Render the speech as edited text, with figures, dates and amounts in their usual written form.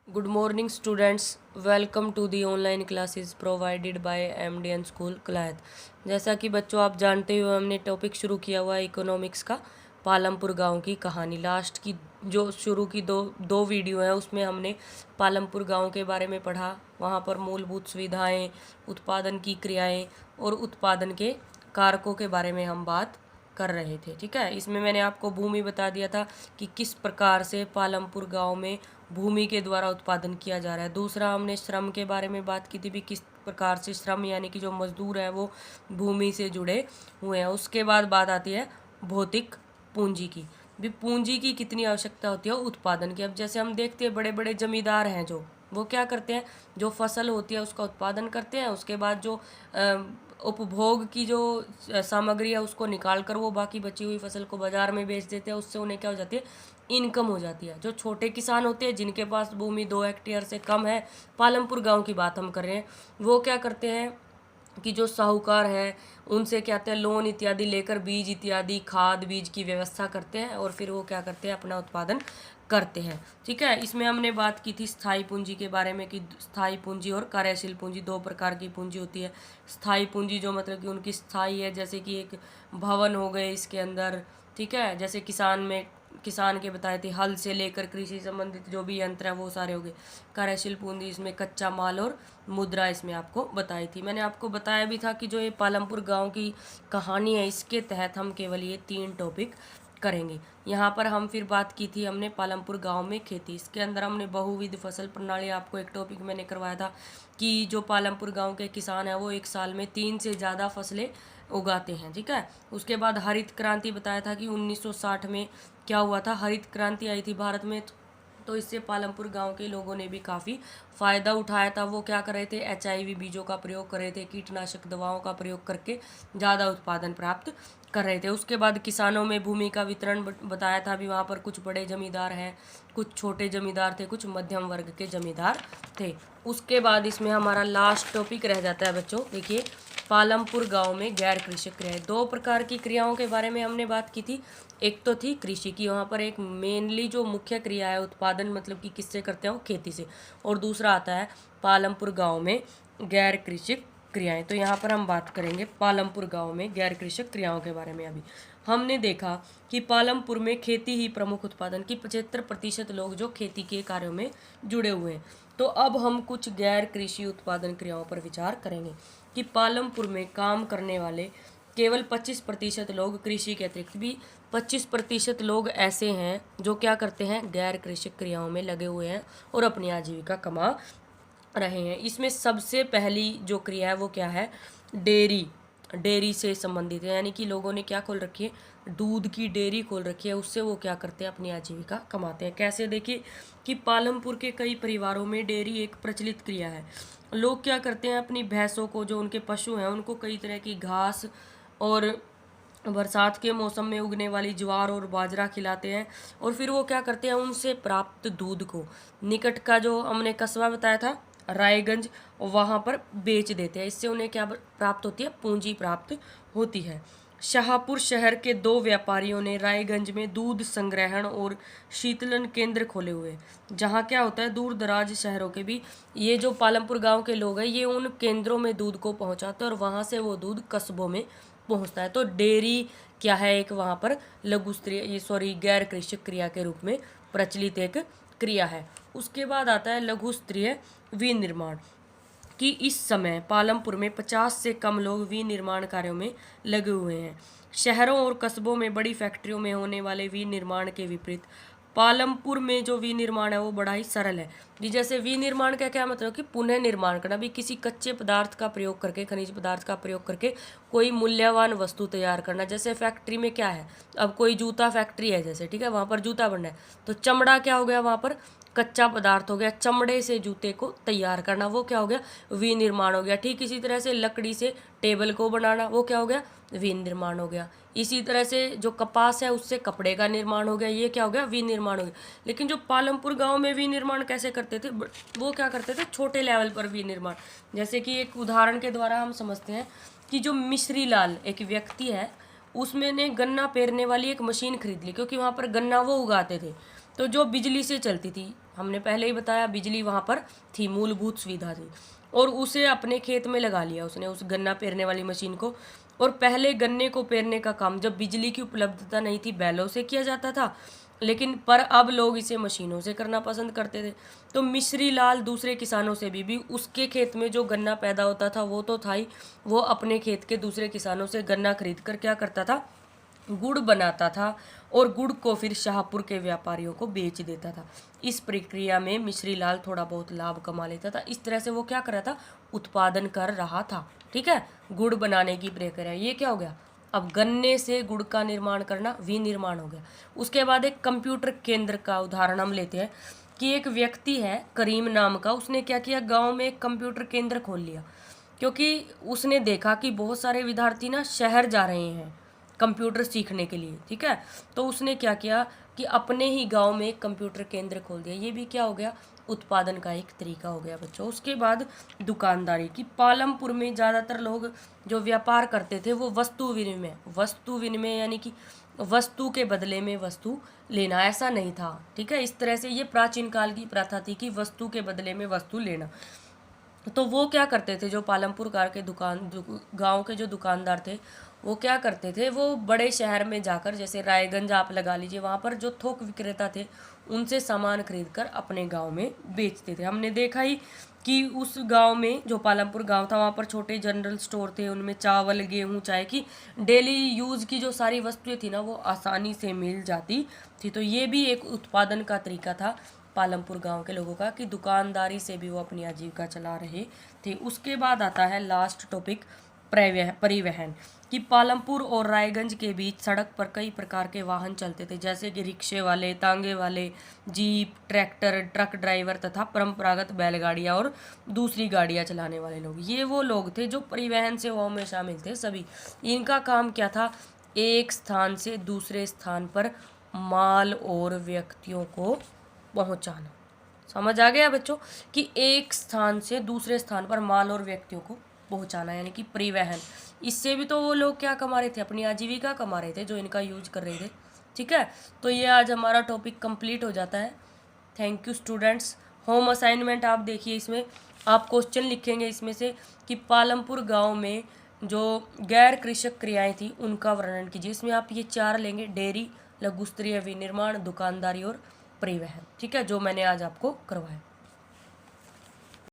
Good morning, students. Welcome to the online classes provided by MDN School क्लायत। जैसा कि बच्चों आप जानते हो, हमने टॉपिक शुरू किया हुआ है इकोनॉमिक्स का। पालमपुर गांव की कहानी लास्ट की जो शुरू की दो वीडियो है, उसमें हमने पालमपुर गांव के बारे में पढ़ा। वहां पर मूलभूत सुविधाएं, उत्पादन की क्रियाएं और उत्पादन के कारकों के बारे में हम बात कर रहे थे। ठीक है, इसमें मैंने आपको भूमि बता दिया था कि किस प्रकार से पालमपुर गांव में भूमि के द्वारा उत्पादन किया जा रहा है। दूसरा, हमने श्रम के बारे में बात की थी भी, किस प्रकार से श्रम यानी कि जो मजदूर है वो भूमि से जुड़े हुए हैं। उसके बाद बात आती है भौतिक पूंजी की। भी पूंजी की कितनी आवश्यकता होती है उत्पादन की। अब जैसे हम देखते हैं बड़े बड़े जमींदार हैं जो वो क्या करते हैं, जो फसल होती है उसका उत्पादन करते हैं। उसके बाद जो उपभोग की जो सामग्री है उसको निकाल कर वो बाकी बची हुई फसल को बाजार में बेच देते हैं। उससे उन्हें क्या हो जाती है, इनकम हो जाती है। जो छोटे किसान होते हैं जिनके पास भूमि 2 हेक्टेयर से कम है, पालमपुर गांव की बात हम कर रहे हैं, वो क्या करते हैं कि जो साहूकार है उनसे क्या कहते हैं लोन इत्यादि लेकर बीज इत्यादि खाद बीज की व्यवस्था करते हैं और फिर वो क्या करते हैं अपना उत्पादन करते हैं। ठीक है, इसमें हमने बात की थी स्थायी पूंजी के बारे में कि स्थायी पूंजी और कार्यशील पूंजी 2 प्रकार की पूंजी होती है। स्थायी पूंजी जो मतलब कि उनकी स्थायी है, जैसे कि एक भवन हो गए इसके अंदर। ठीक है, जैसे किसान के बताए थे, हल से लेकर कृषि संबंधित जो भी यंत्र है वो सारे हो गए। कार्यशील पूंजी इसमें कच्चा माल और मुद्रा इसमें आपको बताई थी। मैंने आपको बताया भी था कि जो ये पालमपुर गांव की कहानी है इसके तहत हम केवल ये 3 टॉपिक करेंगे। यहाँ पर हम फिर बात की थी हमने पालमपुर गांव में खेती, इसके अंदर हमने बहुविध फसल प्रणाली आपको एक टॉपिक मैंने करवाया था कि जो पालमपुर गांव के किसान हैं वो एक साल में 3 से ज़्यादा फसलें उगाते हैं। ठीक है, उसके बाद हरित क्रांति बताया था कि 1960 में क्या हुआ था, हरित क्रांति आई थी भारत में। तो इससे पालमपुर गांव के लोगों ने भी काफ़ी फ़ायदा उठाया था। वो क्या कर रहे थे, HIV बीजों का प्रयोग कर रहे थे, कीटनाशक दवाओं का प्रयोग करके ज़्यादा उत्पादन प्राप्त कर रहे थे। उसके बाद किसानों में भूमि का वितरण बताया था भी, वहाँ पर कुछ बड़े जमींदार हैं, कुछ छोटे जमींदार थे, कुछ मध्यम वर्ग के जमींदार थे। उसके बाद इसमें हमारा लास्ट टॉपिक रह जाता है बच्चों, देखिए पालमपुर गांव में गैर कृषि क्रियाएं। 2 प्रकार की क्रियाओं के बारे में हमने बात की थी। एक तो थी कृषि की, वहाँ पर एक मेनली जो मुख्य क्रिया है उत्पादन मतलब कि किससे करते हैं वो खेती से, और दूसरा आता है पालमपुर गांव में गैर कृषि क्रियाएं। तो यहाँ पर हम बात करेंगे पालमपुर गांव में गैर कृषि क्रियाओं के बारे में। अभी हमने देखा कि पालमपुर में खेती ही प्रमुख उत्पादन की 75% लोग जो खेती के कार्यों में जुड़े हुए हैं। तो अब हम कुछ गैर कृषि उत्पादन क्रियाओं पर विचार करेंगे कि पालमपुर में काम करने वाले केवल 25% लोग, कृषि के अतिरिक्त भी 25% लोग ऐसे हैं जो क्या करते हैं, गैर कृषि क्रियाओं में लगे हुए हैं और अपनी आजीविका कमा रहे हैं। इसमें सबसे पहली जो क्रिया है वो क्या है, डेयरी से संबंधित है। यानी कि लोगों ने क्या खोल रखी है, दूध की डेयरी खोल रखी है, उससे वो क्या करते हैं अपनी आजीविका कमाते हैं। कैसे, देखिए कि पालमपुर के कई परिवारों में डेयरी एक प्रचलित क्रिया है। लोग क्या करते हैं, अपनी भैंसों को, जो उनके पशु हैं, उनको कई तरह की घास और बरसात के मौसम में उगने वाली ज्वार और बाजरा खिलाते हैं और फिर वो क्या करते हैं, उनसे प्राप्त दूध को निकट का जो हमने कस्बा बताया था रायगंज, वहाँ पर बेच देते हैं। इससे उन्हें क्या प्राप्त होती है, पूंजी प्राप्त होती है। शाहपुर शहर के 2 व्यापारियों ने रायगंज में दूध संग्रहण और शीतलन केंद्र खोले हुए, जहाँ क्या होता है, दूर दराज शहरों के भी ये जो पालमपुर गांव के लोग हैं ये उन केंद्रों में दूध को पहुँचाते हैं और वहाँ से वो दूध कस्बों में पहुँचता है। तो डेयरी क्या है, एक वहाँ पर गैर कृषि क्रिया के रूप में प्रचलित एक क्रिया है। उसके बाद आता है लघु स्तरीय विनिर्माण, कि इस समय पालमपुर में 50 से कम लोग विनिर्माण कार्यों में लगे हुए हैं। शहरों और कस्बों में बड़ी फैक्ट्रियों में होने वाले विनिर्माण के विपरीत पालमपुर में जो विनिर्माण है वो बड़ा ही सरल है। जी, जैसे विनिर्माण का क्या मतलब कि पुनः निर्माण करना, भी किसी कच्चे पदार्थ का प्रयोग करके, खनिज पदार्थ का प्रयोग करके कोई मूल्यवान वस्तु तैयार करना। जैसे फैक्ट्री में क्या है, अब कोई जूता फैक्ट्री है जैसे, ठीक है, वहाँ पर जूता बनना है तो चमड़ा क्या हो गया, वहाँ पर कच्चा पदार्थ हो गया, चमड़े से जूते को तैयार करना, वो क्या हो गया, विनिर्माण हो गया। ठीक इसी तरह से लकड़ी से टेबल को बनाना, वो क्या हो गया, विनिर्माण हो गया। इसी तरह से जो कपास है उससे कपड़े का निर्माण हो गया, ये क्या हो गया, विनिर्माण हो गया। लेकिन जो पालमपुर गांव में विनिर्माण कैसे करते थे, वो क्या करते थे, छोटे लेवल पर विनिर्माण। जैसे कि एक उदाहरण के द्वारा हम समझते हैं कि जो मिश्री लाल एक व्यक्ति है, उसमें ने गन्ना पेरने वाली एक मशीन खरीद ली, क्योंकि वहाँ पर गन्ना वो उगाते थे। तो जो बिजली से चलती थी, हमने पहले ही बताया बिजली वहाँ पर थी, मूलभूत सुविधा थी, और उसे अपने खेत में लगा लिया उसने, उस गन्ना पेरने वाली मशीन को। और पहले गन्ने को पेरने का काम जब बिजली की उपलब्धता नहीं थी बैलों से किया जाता था, लेकिन पर अब लोग इसे मशीनों से करना पसंद करते थे। तो मिश्री लाल दूसरे किसानों से भी उसके खेत में जो गन्ना पैदा होता था वो तो था ही, वो अपने खेत के दूसरे किसानों से गन्ना खरीद कर क्या करता था, गुड़ बनाता था, और गुड़ को फिर शाहपुर के व्यापारियों को बेच देता था। इस प्रक्रिया में मिश्री लाल थोड़ा बहुत लाभ कमा लेता था। इस तरह से वो क्या कर रहा था, उत्पादन कर रहा था। ठीक है, गुड़ बनाने की प्रक्रिया, ये क्या हो गया, अब गन्ने से गुड़ का निर्माण करना विनिर्माण हो गया। उसके बाद एक कंप्यूटर केंद्र का उदाहरण हम लेते हैं कि एक व्यक्ति है करीम नाम का, उसने क्या किया, गांव में एक कंप्यूटर केंद्र खोल लिया, क्योंकि उसने देखा कि बहुत सारे विद्यार्थी ना शहर जा रहे हैं कंप्यूटर सीखने के लिए। ठीक है, तो उसने क्या किया कि अपने ही गांव में एक कंप्यूटर केंद्र खोल दिया। ये भी क्या हो गया, उत्पादन का एक तरीका हो गया बच्चों। उसके बाद दुकानदारी की, पालमपुर में ज़्यादातर लोग जो व्यापार करते थे वो वस्तु विनिमय यानी कि वस्तु के बदले में वस्तु लेना, ऐसा नहीं था। ठीक है, इस तरह से ये प्राचीन काल की प्रथा थी कि वस्तु के बदले में वस्तु लेना। तो वो क्या करते थे, जो पालमपुर कार के गांव के जो दुकानदार थे वो क्या करते थे, वो बड़े शहर में जाकर, जैसे रायगंज आप लगा लीजिए, वहाँ पर जो थोक विक्रेता थे उनसे सामान खरीद कर अपने गांव में बेचते थे। हमने देखा ही कि उस गांव में, जो पालमपुर गांव था, वहाँ पर छोटे जनरल स्टोर थे, उनमें चावल गेहूँ चाय की डेली यूज़ की जो सारी वस्तुएं थी ना वो आसानी से मिल जाती थी। तो ये भी एक उत्पादन का तरीका था पालमपुर गांव के लोगों का, कि दुकानदारी से भी वो अपनी आजीविका चला रहे थे। उसके बाद आता है लास्ट टॉपिक, परिवहन, कि पालमपुर और रायगंज के बीच सड़क पर कई प्रकार के वाहन चलते थे, जैसे कि रिक्शे वाले, तांगे वाले, जीप, ट्रैक्टर, ट्रक ड्राइवर तथा परंपरागत बैलगाड़ियाँ और दूसरी गाड़ियाँ चलाने वाले लोग। ये वो लोग थे जो परिवहन सेवाओं में शामिल थे सभी। इनका काम क्या था, एक स्थान से दूसरे स्थान पर माल और व्यक्तियों को पहुंचाना। समझ आ गया बच्चों, कि एक स्थान से दूसरे स्थान पर माल और व्यक्तियों को पहुंचाना, यानी कि परिवहन। इससे भी तो वो लोग क्या कमा रहे थे, अपनी आजीविका कमा रहे थे, जो इनका यूज कर रहे थे। ठीक है, तो ये आज हमारा टॉपिक कंप्लीट हो जाता है। Thank you students. Home assignment आप देखिए, इसमें आप क्वेश्चन लिखेंगे इसमें से कि पालमपुर गांव में जो गैर कृषक क्रियाएं थी उनका वर्णन कीजिए। इसमें आप ये 4 लेंगे, डेयरी, लघु स्तरीय विनिर्माण, दुकानदारी और परिवहन। ठीक है, जो मैंने आज आपको करवाया।